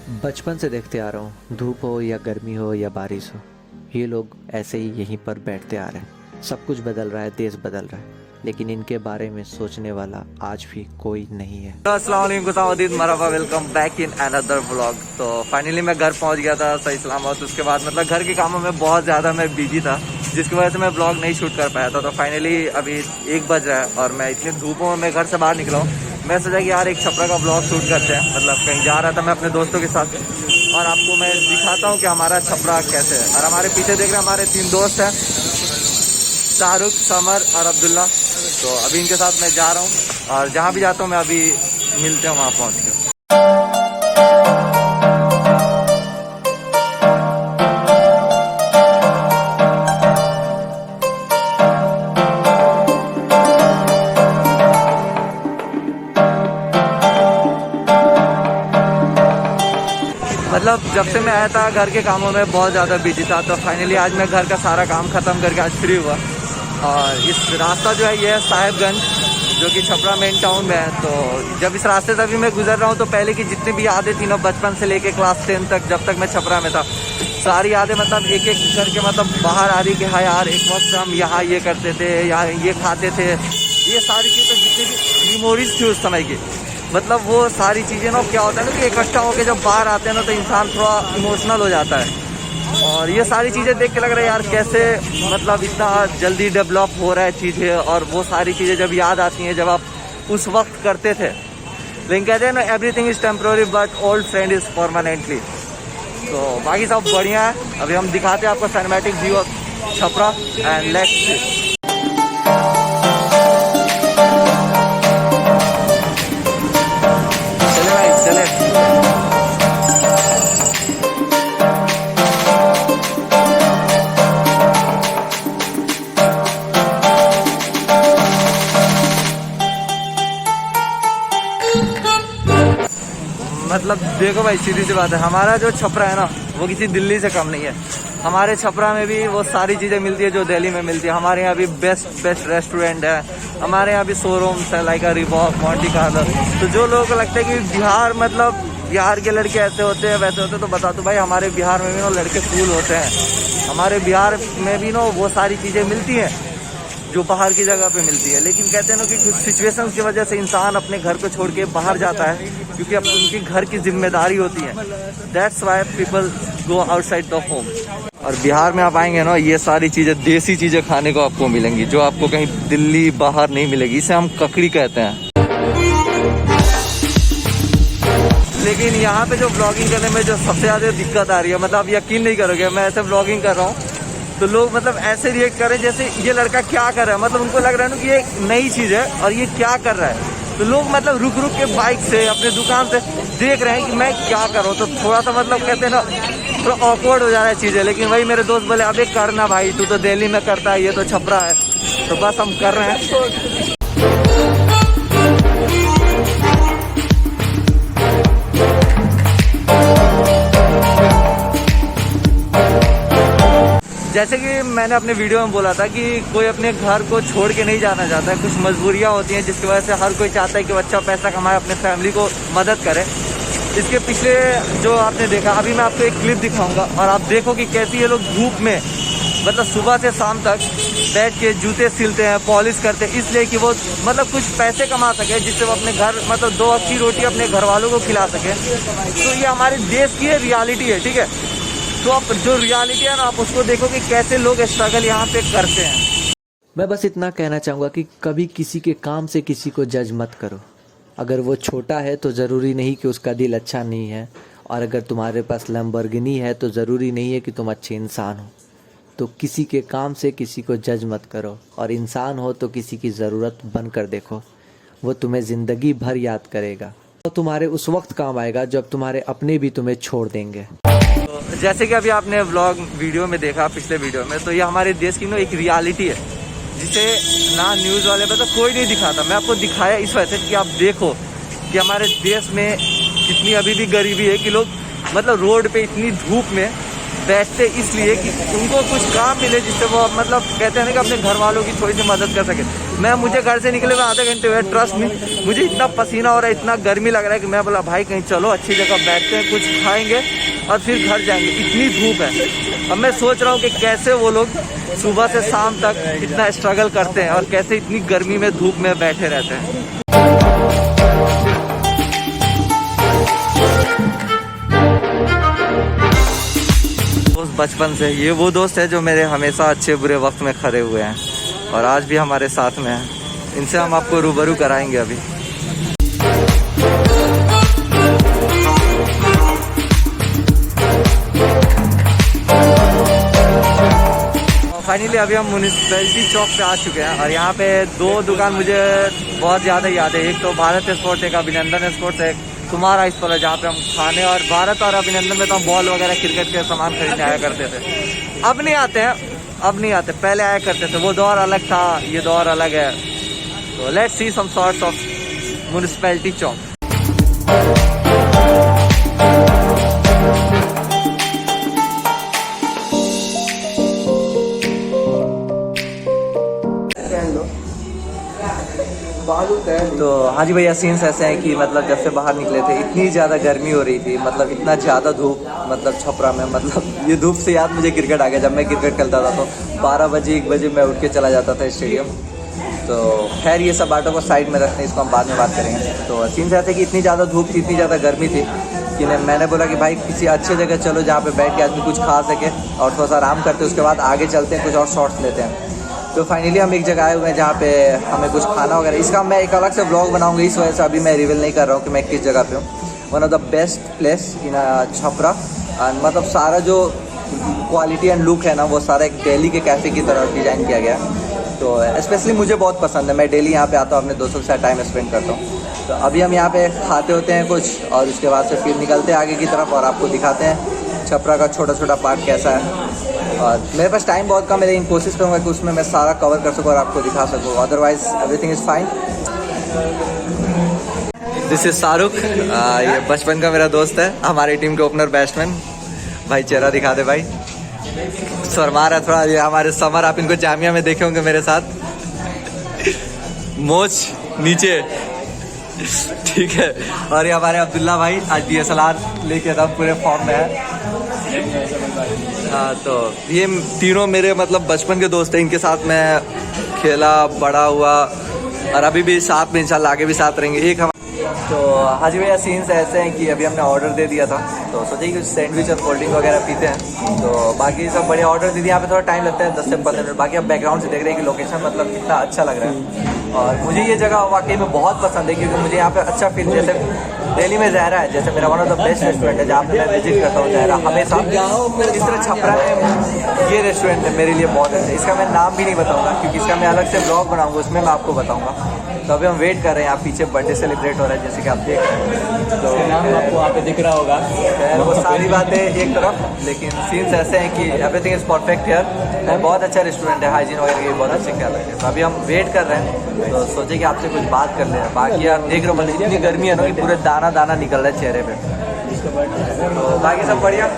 बचपन से देखते आ रहा हूँ, धूप हो या गर्मी हो या बारिश हो, ये लोग ऐसे ही यहीं पर बैठते आ रहे हैं। सब कुछ बदल रहा है, देश बदल रहा है, लेकिन इनके बारे में सोचने वाला आज भी कोई नहीं है। अस्सलाम वालेकुम, मरहबा, welcome back in another vlog. तो फाइनली मैं घर पहुंच गया था सही सलामत। उसके बाद मतलब घर के कामों में बहुत ज़्यादा मैं बिजी था, जिसकी वजह से मैं ब्लॉग नहीं शूट कर पाया था। तो फाइनली अभी 1 बज रहा है और मैं इतनी धूपों में घर से बाहर निकला हूँ। मैं सोचा कि यार एक छपरा का ब्लॉग शूट करते हैं। मतलब कहीं जा रहा था मैं अपने दोस्तों के साथ, और आपको मैं दिखाता हूँ कि हमारा छपरा कैसे है। और हमारे पीछे देख रहे हैं हमारे 3 दोस्त हैं, शाहरुख, समर और अब्दुल्ला। तो अभी इनके साथ मैं जा रहा हूँ और जहाँ भी जाता हूँ मैं अभी मिलते हैं वहाँ पहुँच के। मतलब जब से मैं आया था घर के कामों में बहुत ज़्यादा बिजी था। तो फाइनली आज मैं घर का सारा काम ख़त्म करके आज फ्री हुआ। और इस रास्ता जो है ये है साहिबगंज, जो कि छपरा मेन टाउन में है। तो जब इस रास्ते से अभी मैं गुजर रहा हूँ तो पहले की जितनी भी यादें थी ना, बचपन से लेके क्लास 10 तक जब तक मैं छपरा में था, सारी यादें मतलब एक एक करके मतलब बाहर आ रही कि हाँ यार एक वक्त हम यहाँ ये करते थे, यहाँ ये खाते थे। ये सारी चीज़ें जितनी भी मेमोरीज थी उस समय की, मतलब वो सारी चीज़ें ना क्या होता है ना कि इकट्ठा होकर जब बाहर आते हैं ना तो इंसान थोड़ा इमोशनल हो जाता है। और ये सारी चीज़ें देख के लग रहा है यार कैसे मतलब इतना जल्दी डेवलप हो रहा है चीज़ें। और वो सारी चीज़ें जब याद आती हैं जब आप उस वक्त करते थे। लेकिन कहते हैं ना everything is temporary but old friend is permanently. तो बाकी सब बढ़िया है। अभी हम दिखाते हैं आपको cinematic view of Chhapra and let's. मतलब देखो भाई, सीधी सी बात है, हमारा जो छपरा है ना वो किसी दिल्ली से कम नहीं है। हमारे छपरा में भी वो सारी चीज़ें मिलती है जो दिल्ली में मिलती है। हमारे यहाँ भी बेस्ट रेस्टोरेंट है, हमारे यहाँ भी शोरूम्स है लाइक रिबॉक, मॉन्टी कार्लो। तो जो लोगों को लगता है कि बिहार मतलब बिहार के लड़के ऐसे होते हैं वैसे होते हैं, तो बता दो भाई हमारे बिहार में भी ना लड़के कूल होते हैं। हमारे बिहार में भी ना वो सारी चीज़ें मिलती हैं जो बाहर की जगह पे मिलती है। लेकिन कहते हैं ना कि कुछ सिचुएशंस की वजह से इंसान अपने घर को छोड़ के बाहर जाता है, क्योंकि अब उनकी घर की जिम्मेदारी होती है। That's why people go outside the home. और बिहार में आप आएंगे ना, ये सारी चीज़ें देसी चीज़ें खाने को आपको मिलेंगी जो आपको कहीं दिल्ली बाहर नहीं मिलेगी। इसे हम ककड़ी कहते हैं। लेकिन यहाँ पे जो ब्लॉगिंग करने में जो सबसे ज़्यादा दिक्कत आ रही है, मतलब आप यकीन नहीं करोगे, मैं ऐसे ब्लॉगिंग कर रहा हूँ तो लोग मतलब ऐसे रिएक्ट कर रहे हैं जैसे ये लड़का क्या कर रहा है। मतलब उनको लग रहा है ना कि ये नई चीज़ है और ये क्या कर रहा है। तो लोग मतलब रुक रुक के बाइक से अपने दुकान से देख रहे हैं कि मैं क्या कर रहा हूँ। तो थोड़ा सा मतलब कहते हैं ना थोड़ा ऑकवर्ड हो जा रहा है चीज़ें। लेकिन वही मेरे दोस्त बोले अबे करना भाई, तू तो दिल्ली में करता है, ये तो छपरा है। तो बस हम कर रहे हैं। जैसे कि मैंने अपने वीडियो में बोला था कि कोई अपने घर को छोड़ के नहीं जाना चाहता है। कुछ मजबूरियां होती हैं जिसकी वजह से हर कोई चाहता है कि वो अच्छा पैसा कमाए, अपने फैमिली को मदद करे। इसके पिछले जो आपने देखा, अभी मैं आपको एक क्लिप दिखाऊंगा और आप देखो कि कैसे ये लोग धूप में मतलब सुबह से शाम तक बैठ के जूते सिलते हैं, पॉलिश करते हैं, इसलिए कि वो मतलब कुछ पैसे कमा सके, जिससे वो अपने घर मतलब 2 अच्छी रोटी अपने घर वालों को खिला सके। तो ये हमारे देश की रियलिटी है, ठीक है। तो आप जो रियलिटी है ना आप उसको देखो कि कैसे लोग स्ट्रगल यहाँ पे करते हैं। मैं बस इतना कहना चाहूँगा कि कभी किसी के काम से किसी को जज मत करो। अगर वो छोटा है तो ज़रूरी नहीं कि उसका दिल अच्छा नहीं है, और अगर तुम्हारे पास लैम्बोर्गिनी है तो ज़रूरी नहीं है कि तुम अच्छे इंसान हो। तो किसी के काम से किसी को जज मत करो, और इंसान हो तो किसी की ज़रूरत बन कर देखो। वो तुम्हें ज़िंदगी भर याद करेगा, तो तुम्हारे उस वक्त काम आएगा जब तुम्हारे अपने भी तुम्हें छोड़ देंगे। तो जैसे कि अभी आपने व्लॉग वीडियो में देखा, पिछले वीडियो में, तो ये हमारे देश की ना एक रियलिटी है जिसे ना न्यूज़ वाले पे तो कोई नहीं दिखाता। मैं आपको दिखाया इस वजह से कि आप देखो कि हमारे देश में कितनी अभी भी गरीबी है, कि लोग मतलब रोड पे इतनी धूप में बैठते इसलिए कि उनको कुछ काम मिले जिससे वो मतलब कहते हैं ना कि अपने घर वालों की थोड़ी सी मदद कर सके। मुझे घर से निकले हुए आधे घंटे हुए, ट्रस्ट नहीं, मुझे इतना पसीना हो रहा है, इतना गर्मी लग रहा है कि मैं बोला भाई कहीं चलो अच्छी जगह बैठते हैं, कुछ खाएंगे और फिर घर जाएंगे। इतनी धूप है। अब मैं सोच रहा हूँ कि कैसे वो लोग सुबह से शाम तक इतना स्ट्रगल करते हैं और कैसे इतनी गर्मी में धूप में बैठे रहते हैं। दोस्त बचपन से, ये वो दोस्त है जो मेरे हमेशा अच्छे बुरे वक्त में खड़े हुए हैं और आज भी हमारे साथ में हैं। इनसे हम आपको रूबरू कराएंगे अभी। फाइनली अभी हम म्यूनिसिपैलिटी चौक पे आ चुके हैं और यहाँ पे दो दुकान मुझे बहुत ज़्यादा याद है। एक तो भारत स्पोर्ट्स, एक अभिनंदन स्पोर्ट्स, एक कुमार आइस पर, जहाँ पे हम खाने, और भारत और अभिनंदन में तो हम बॉल वगैरह क्रिकेट के सामान खरीदने आया करते थे। अब नहीं आते हैं, अब नहीं आते, पहले आया करते थे। वो दौर अलग था, ये दौर अलग है। तो let's see some sorts of municipality चौक। तो हाँ जी भैया, सीन्स ऐसे हैं कि मतलब जब से बाहर निकले थे इतनी ज़्यादा गर्मी हो रही थी, मतलब इतना ज़्यादा धूप, मतलब छपरा में, मतलब ये धूप से याद मुझे क्रिकेट आ गया। जब मैं क्रिकेट खेलता था तो 12 बजे 1 बजे मैं उठ के चला जाता था स्टेडियम। तो खैर ये सब बातों को साइड में रखते हैं, इसको हम बाद में बात करेंगे। तो सीन्स ऐसे कि इतनी ज़्यादा धूप थी, इतनी ज़्यादा गर्मी थी कि मैंने बोला कि भाई किसी अच्छे जगह चलो जहाँ पे बैठ के आदमी कुछ खा सके और थोड़ा सा आराम करते, उसके बाद आगे चलते हैं, कुछ और शॉट्स लेते हैं। तो फाइनली हम एक जगह आए हुए हैं जहाँ पे हमें कुछ खाना वगैरह, इसका मैं एक अलग से ब्लॉग बनाऊंगा, इस वजह से अभी मैं रिवील नहीं कर रहा हूँ कि मैं किस जगह पे हूँ। One of the best place in Chhapra, and मतलब सारा जो क्वालिटी एंड लुक है ना, वो सारा एक दिल्ली के कैफ़े की तरह डिज़ाइन किया गया है। तो स्पेशली मुझे बहुत पसंद है, मैं डेली यहाँ पे आता हूँ, अपने दोस्तों के साथ टाइम स्पेंड करता हूँ। तो अभी हम यहाँ पे खाते होते हैं कुछ और उसके बाद से फिर निकलते हैं आगे की तरफ और आपको दिखाते हैं छपरा का छोटा छोटा पार्ट कैसा है। और मेरे पास टाइम बहुत कम है, लेकिन कोशिश करूँगा कि उसमें मैं सारा कवर कर सकूँ और आपको दिखा सकूँ। Otherwise everything is fine. This is Shahrukh, ये बचपन का मेरा दोस्त है, हमारी टीम के ओपनर बैट्समैन। भाई चेहरा दिखा दे भाई, शर्मा रहा थोड़ा। ये हमारे समर, आप इनको जामिया में देखे होंगे मेरे साथ, मोच नीचे, ठीक है। और ये हमारे अब्दुल्ला भाई आज DSLR लेके एकदम पूरे फॉर्म में है। हाँ, तो ये तीनों मेरे मतलब बचपन के दोस्त हैं, इनके साथ मैं खेला बड़ा हुआ और अभी भी साथ में इंशाल्लाह आगे भी साथ रहेंगे। एक हम तो हाँ जी भैया, सीन्स ऐसे हैं कि अभी हमने ऑर्डर दे दिया था, तो सोचिए कि सैंडविच और कोल्ड ड्रिंक वगैरह पीते हैं। तो बाकी सब बढ़िया ऑर्डर दे दिया। यहाँ पे थोड़ा टाइम लगता है, 10 से 15 मिनट। बाकी आप बैकग्राउंड से देख रहे हैं कि लोकेशन मतलब कितना अच्छा लग रहा है। और मुझे ये जगह वाकई में बहुत पसंद है, क्योंकि मुझे यहाँ पे अच्छा फील, जैसे दिल्ली में ज़हरा है, जैसे मेरा one of the best restaurant है जहाँ पे मैं विजिट करता हूँ ज़हरा हमेशा। इस तरह छपरा में ये रेस्टोरेंट है मेरे लिए बहुत अच्छा। इसका मैं नाम भी नहीं बताऊँगा क्योंकि इसका मैं अलग से ब्लॉग बनाऊँगा, उसमें मैं आपको बताऊँगा। तो अभी हम वेट कर रहे हैं, यहाँ पीछे बर्थडे सेलिब्रेट हो रहा है जैसे कि आप देख रहे हैं। तो नाम आपको वहाँ पे दिख रहा होगा। वो सारी बातें एक तरफ, लेकिन सीन्स ऐसे हैं कि एवरीथिंग इज़ परफेक्ट हियर। बहुत अच्छा रेस्टोरेंट है, हाइजीन वगैरह की बहुत अच्छे ख्याल है। तो अभी हम वेट कर रहे हैं, तो सोचे कि आपसे कुछ बात कर ले। बाकी आप देख रहे हो इतनी गर्मी है ना कि पूरे दाना दाना निकल रहा है चेहरे पे। तो बाकी सब बढ़िया।